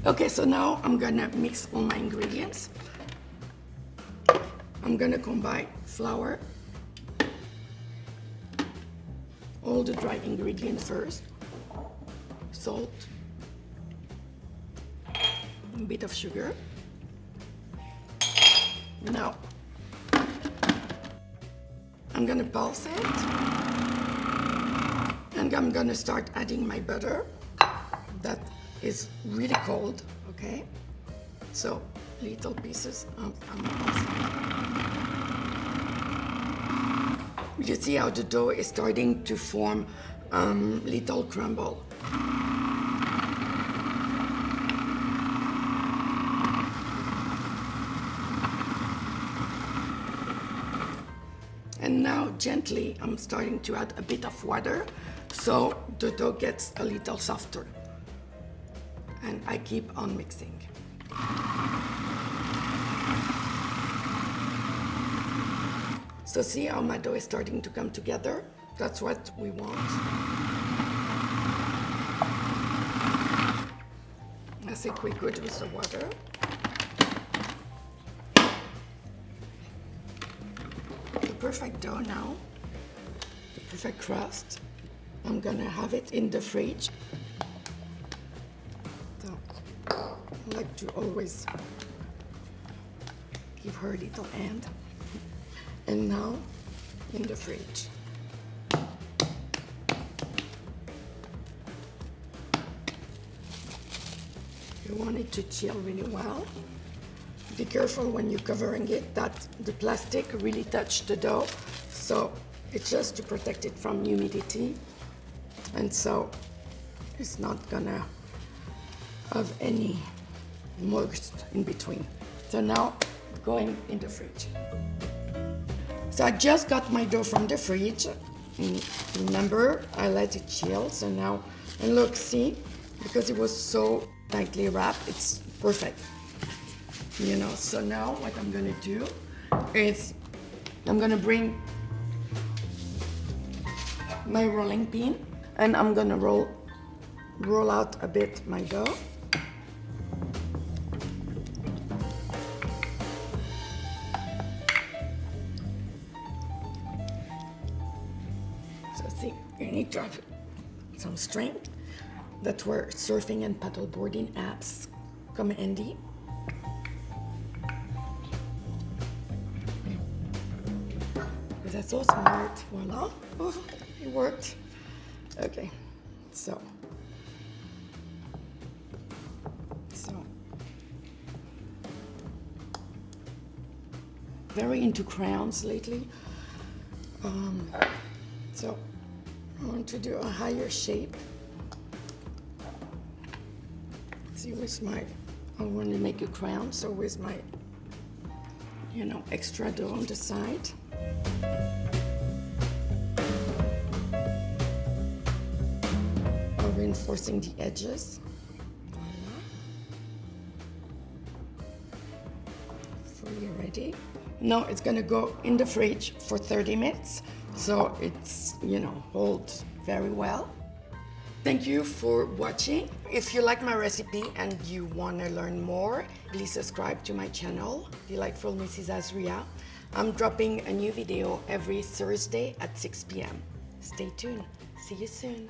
Okay, so now I'm gonna mix all my ingredients. I'm gonna combine flour, all the dry ingredients first, salt, a bit of sugar. Now, I'm gonna pulse it, and I'm gonna start adding my butter. That is really cold, okay? So, little pieces of you see how the dough is starting to form little crumble. And now gently I'm starting to add a bit of water so the dough gets a little softer. And I keep on mixing. So see how my dough is starting to come together? That's what we want. I think we're good with the water. The perfect dough now, the perfect crust. I'm gonna have it in the fridge. So I like to always give her a little hand. And now in the fridge. You want it to chill really well. Be careful when you're covering it that the plastic really touch the dough. So it's just to protect it from humidity. And so it's not gonna have any moist in between. So now going in the fridge. So I just got my dough from the fridge. Remember, I let it chill. So now, and look, see, because it was so tightly wrapped, it's perfect. You know, so now what I'm gonna do is I'm gonna bring my rolling pin and I'm gonna roll out a bit my dough. See, you need to have some strength. That's where surfing and paddleboarding apps come handy. That's so smart. Voila. Oh, it worked. Okay, so very into crowns lately. So I want to do a higher shape. See, with my, I want to make a crown, so with my, you know, extra dough on the side. I'm reinforcing the edges. Fully ready. Now it's gonna go in the fridge for 30 minutes. So it's, you know, holds very well. Thank you for watching. If you like my recipe and you want to learn more, please subscribe to my channel, Delightful Mrs. Azria. I'm dropping a new video every Thursday at 6 p.m. Stay tuned. See you soon.